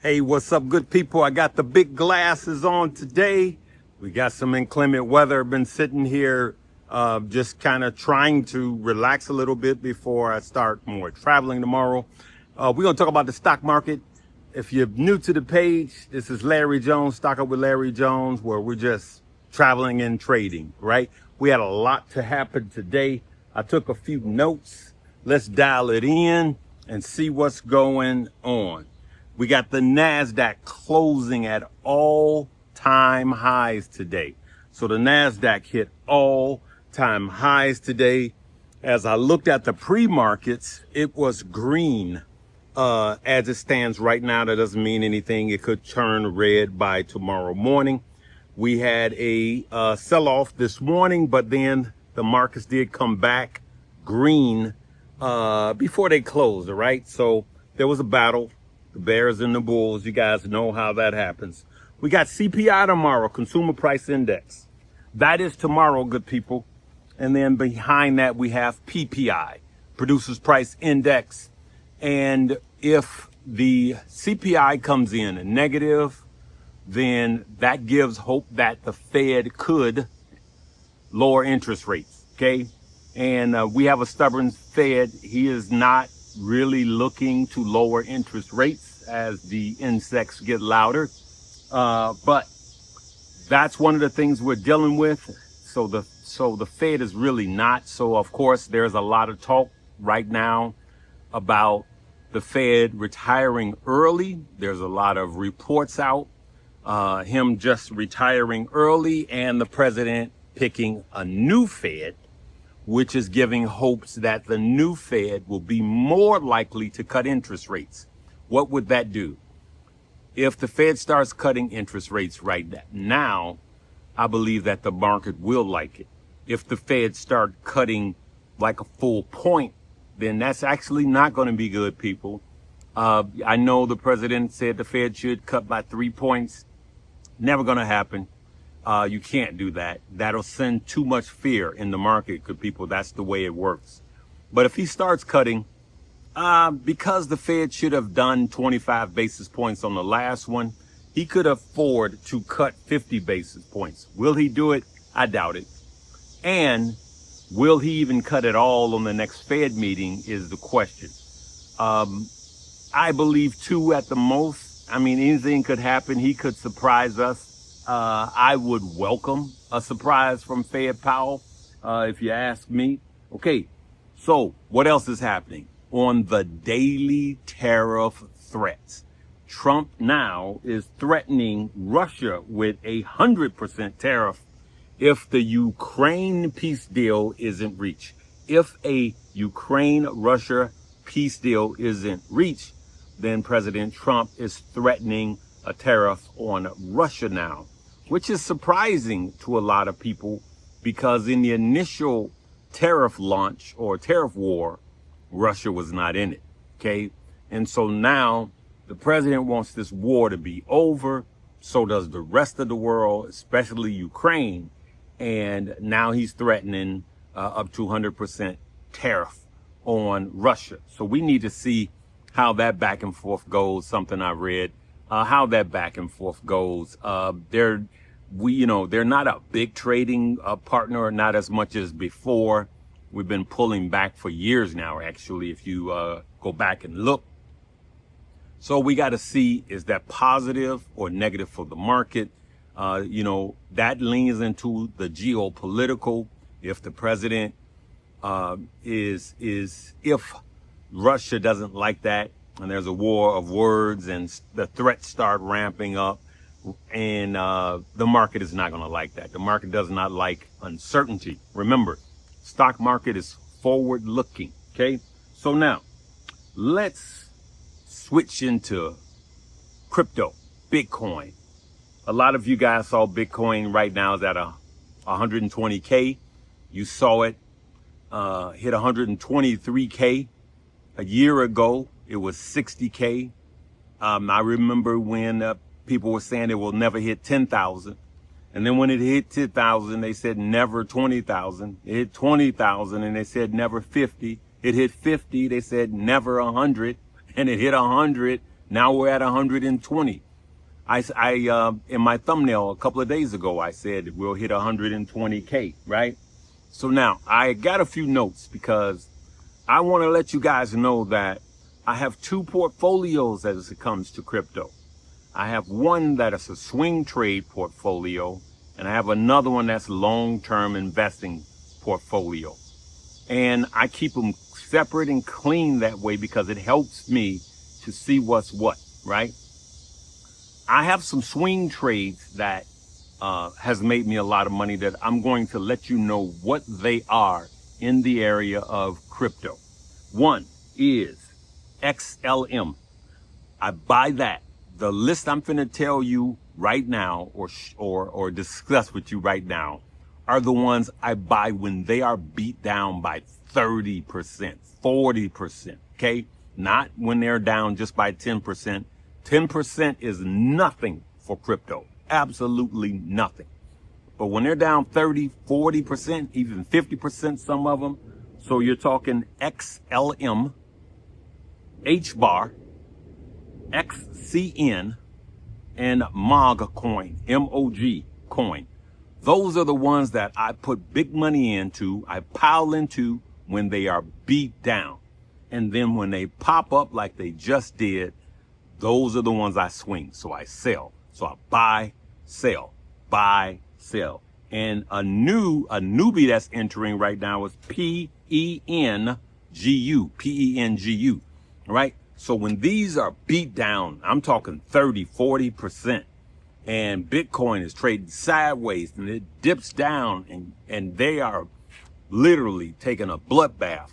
Hey, what's up, good people? I got the big glasses on today. We got some inclement weather. Been sitting here just kind of trying to relax a little bit before I start more traveling tomorrow. We're going to talk about the stock market. If you're new to the page, this is Larry Jones, Stock Up with Larry Jones, where we're just traveling and trading, right? We had a lot to happen today. I took a few notes. Let's dial it in and see what's going on. We got the NASDAQ closing at all-time highs today. So the NASDAQ hit all-time highs today. As I looked at the pre-markets, it was green. As it stands right now, that doesn't mean anything. It could turn red by tomorrow morning. We had a sell-off this morning, but then the markets did come back green before they closed, all right? So there was a battle. The bears and the bulls, you guys know how that happens. We got CPI tomorrow, Consumer Price Index. That is tomorrow, good people. And then behind that, we have PPI, Producers Price Index. And if the CPI comes in negative, then that gives hope that the Fed could lower interest rates, okay? And we have a stubborn Fed. He is not really looking to lower interest rates as the insects get louder. But that's one of the things we're dealing with. So the Fed is really not. So of course, there's a lot of talk right now about the Fed retiring early. There's a lot of reports out, him just retiring early and the president picking a new Fed, which is giving hopes that the new Fed will be more likely to cut interest rates. What would that do? If the Fed starts cutting interest rates right now, I believe that the market will like it. If the Fed start cutting like a full point, then that's actually not going to be good, people. I know the president said the Fed should cut by 3 points. Never going to happen. You can't do that. That'll send too much fear in the market, good people. That's the way it works. But if he starts cutting, because the Fed should have done 25 basis points on the last one, he could afford to cut 50 basis points. Will he do it? I doubt it. And will he even cut it all on the next Fed meeting is the question. I believe 2 at the most. I mean, anything could happen. He could surprise us. I would welcome a surprise from Fed Powell, if you ask me. Okay, so what else is happening? On the daily tariff threats, Trump now is threatening Russia with 100% tariff if the Ukraine peace deal isn't reached. If a Ukraine-Russia peace deal isn't reached, then President Trump is threatening a tariff on Russia now, which is surprising to a lot of people because in the initial tariff launch or tariff war, Russia was not in it, okay? And so now the president wants this war to be over. So does the rest of the world, especially Ukraine. And now he's threatening up to 100% tariff on Russia. So we need to see how that back and forth goes, something I read. How that back and forth goes. They're not a big trading partner, not as much as before. We've been pulling back for years now, actually, if you go back and look. So we got to see, is that positive or negative for the market? That leans into the geopolitical. If the president if Russia doesn't like that, and there's a war of words and the threats start ramping up, and the market is not going to like that. The market does not like uncertainty. Remember, stock market is forward looking. Okay. So now let's switch into crypto, Bitcoin. A lot of you guys saw Bitcoin right now is at 120K. You saw it hit 123K. A year ago, it was 60K. I remember when people were saying it will never hit 10,000. And then when it hit 10,000, they said never 20,000. It hit 20,000 and they said never 50. It hit 50, they said never 100. And it hit 100, Now we're at 120. In my thumbnail a couple of days ago, I said we'll hit 120K, right? So now I got a few notes because I want to let you guys know that I have two portfolios as it comes to crypto. I have one that is a swing trade portfolio, and I have another one that's long-term investing portfolio. And I keep them separate and clean that way because it helps me to see what's what, right? I have some swing trades that has made me a lot of money that I'm going to let you know what they are in the area of crypto. One is XLM. I buy that. The list I'm finna tell you right now or discuss with you right now are the ones I buy when they are beat down by 30%, 40%, okay? Not when they're down just by 10%. 10% is nothing for crypto, absolutely nothing. But when they're down 30, 40%, even 50%, some of them, so you're talking XLM, HBAR, XCN, and MOG coin, MOG coin. Those are the ones that I put big money into, I pile into when they are beat down. And then when they pop up like they just did, those are the ones I swing. So I sell. So I buy, sell, buy, sell. And a newbie that's entering right now is PENGU, PENGU, right? So when these are beat down, I'm talking 30, 40%, and Bitcoin is trading sideways and it dips down and they are literally taking a bloodbath.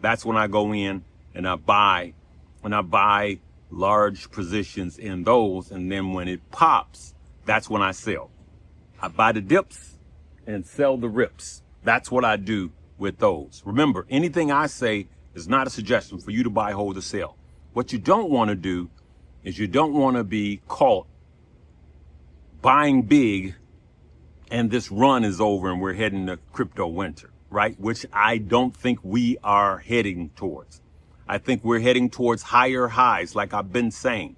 That's when I go in and I buy large positions in those. And then when it pops, that's when I sell. I buy the dips and sell the rips. That's what I do with those. Remember, anything I say is not a suggestion for you to buy, hold, or sell. What you don't want to do is you don't want to be caught buying big and this run is over and we're heading to crypto winter, right? Which I don't think we are heading towards. I think we're heading towards higher highs, like I've been saying.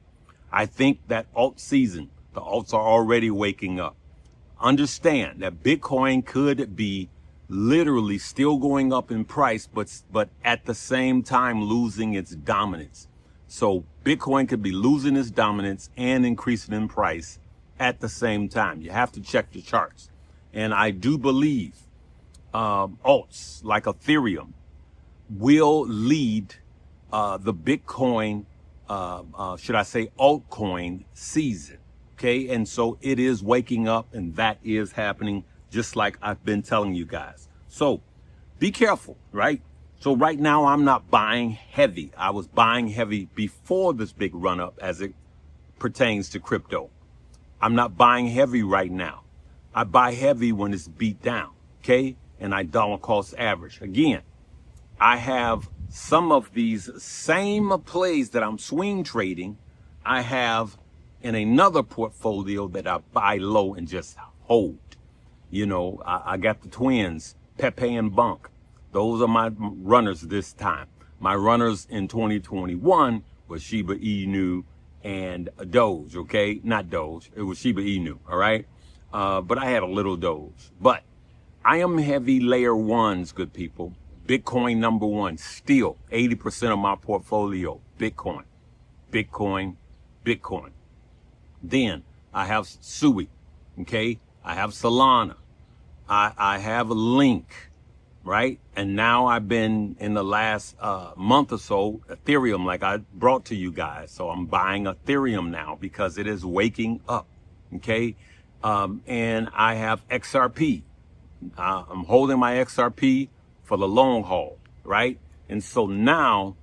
I think that alt season, the alts are already waking up. Understand that Bitcoin could be literally still going up in price, but at the same time losing its dominance. So Bitcoin could be losing its dominance and increasing in price at the same time. You have to check the charts. And I do believe alts like Ethereum will lead the Bitcoin, should I say altcoin season. Okay, and so it is waking up and that is happening just like I've been telling you guys. So be careful, right? So right now I'm not buying heavy. I was buying heavy before this big run up as it pertains to crypto. I'm not buying heavy right now. I buy heavy when it's beat down, okay? And I dollar cost average. Again, I have some of these same plays that I'm swing trading. I have in another portfolio that I buy low and just hold. You know, I got the twins, Pepe and Bunk. Those are my runners this time. My runners in 2021 was Shiba Inu and Doge, okay? Not Doge, it was Shiba Inu, all right? But I had a little Doge. But I am heavy layer ones, good people. Bitcoin number one, still 80% of my portfolio, Bitcoin, Bitcoin, Bitcoin. Then I have Sui, okay? I have Solana. I have a Link, right? And now I've been in the last month or so, Ethereum, like I brought to you guys. So I'm buying Ethereum now because it is waking up, okay? And I have XRP. I'm holding my XRP for the long haul, right? And so now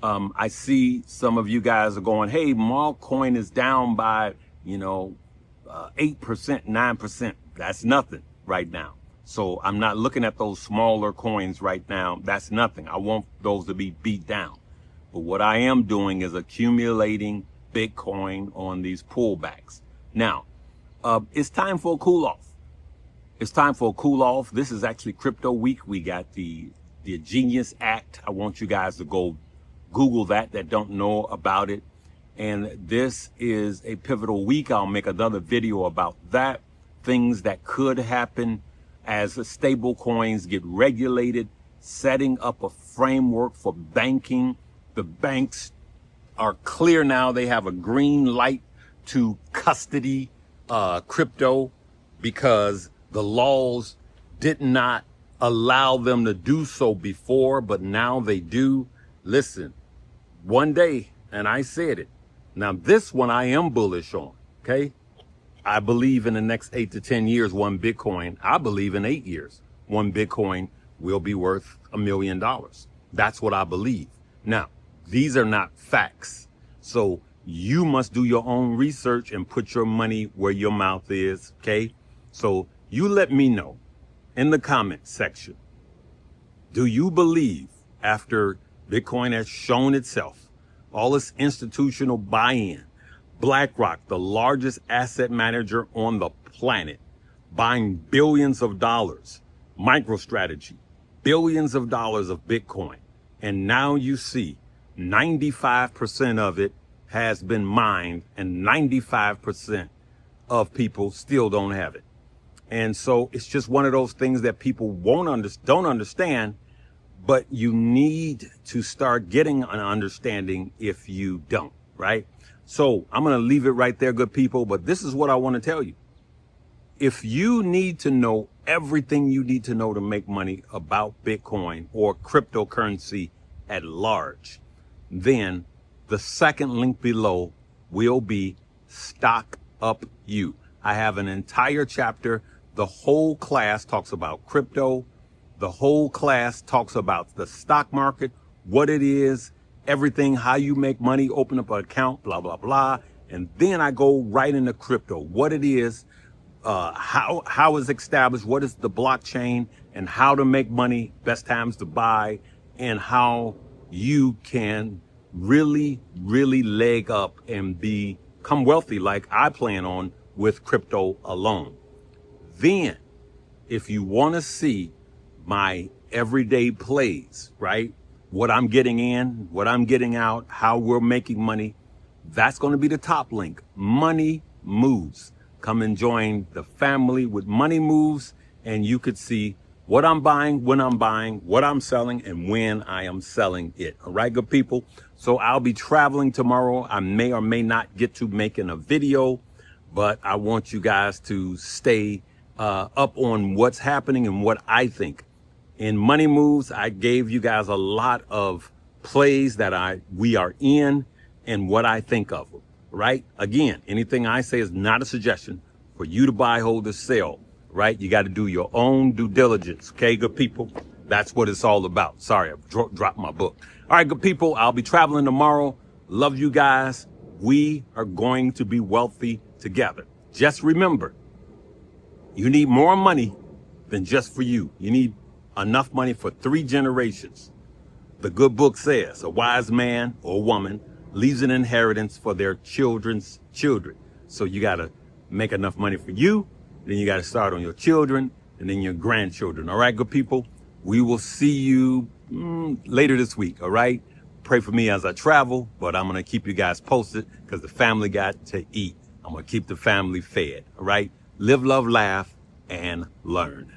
I see some of you guys are going, hey, Mark coin is down by, 8%, 9%. That's nothing right now. So I'm not looking at those smaller coins right now. That's nothing. I want those to be beat down. But what I am doing is accumulating Bitcoin on these pullbacks. Now, it's time for a cool off. It's time for a cool off. This is actually crypto week. We got the Genius Act. I want you guys to go Google that don't know about it. And this is a pivotal week. I'll make another video about that. Things that could happen as the stable coins get regulated, setting up a framework for banking. The banks are clear now. They have a green light to custody crypto because the laws did not allow them to do so before, but now they do. Listen, one day, and I said it. Now this one I am bullish on, okay? I believe in the next 8 to 10 years, one Bitcoin, I believe in 8 years, one Bitcoin will be worth $1 million. That's what I believe. Now, these are not facts. So you must do your own research and put your money where your mouth is, okay? So you let me know in the comment section, do you believe after Bitcoin has shown itself, all its institutional buy-in, BlackRock, the largest asset manager on the planet, buying billions of dollars, MicroStrategy, billions of dollars of Bitcoin. And now you see 95% of it has been mined and 95% of people still don't have it. And so it's just one of those things that people don't understand, but you need to start getting an understanding if you don't, right? So I'm going to leave it right there, good people. But this is what I want to tell you. If you need to know everything you need to know to make money about Bitcoin or cryptocurrency at large, then the second link below will be Stock Up You. I have an entire chapter. The whole class talks about crypto. The whole class talks about the stock market, what it is, everything, how you make money, open up an account, blah, blah, blah. And then I go right into crypto, what it is, how it's established, what is the blockchain, and how to make money, best times to buy, and how you can really, really leg up and become wealthy like I plan on with crypto alone. Then, if you want to see my everyday plays, right? What I'm getting in, what I'm getting out, how we're making money, that's going to be the top link. Money Moves. Come and join the family with Money Moves, and you could see what I'm buying, when I'm buying, what I'm selling, and when I am selling it. All right, good people. So I'll be traveling tomorrow. I may or may not get to making a video, but I want you guys to stay up on what's happening and what I think. In Money Moves, I gave you guys a lot of plays that we are in and what I think of them, right? Again, anything I say is not a suggestion for you to buy, hold, or sell, right? You got to do your own due diligence, okay, good people? That's what it's all about. Sorry, I dropped my book. All right, good people, I'll be traveling tomorrow. Love you guys. We are going to be wealthy together. Just remember, you need more money than just for you. You need enough money for 3 generations. The good book says a wise man or woman leaves an inheritance for their children's children. So you got to make enough money for you. Then you got to start on your children and then your grandchildren. All right, good people. We will see you later this week. All right. Pray for me as I travel, but I'm going to keep you guys posted because the family got to eat. I'm going to keep the family fed. All right. Live, love, laugh, and learn.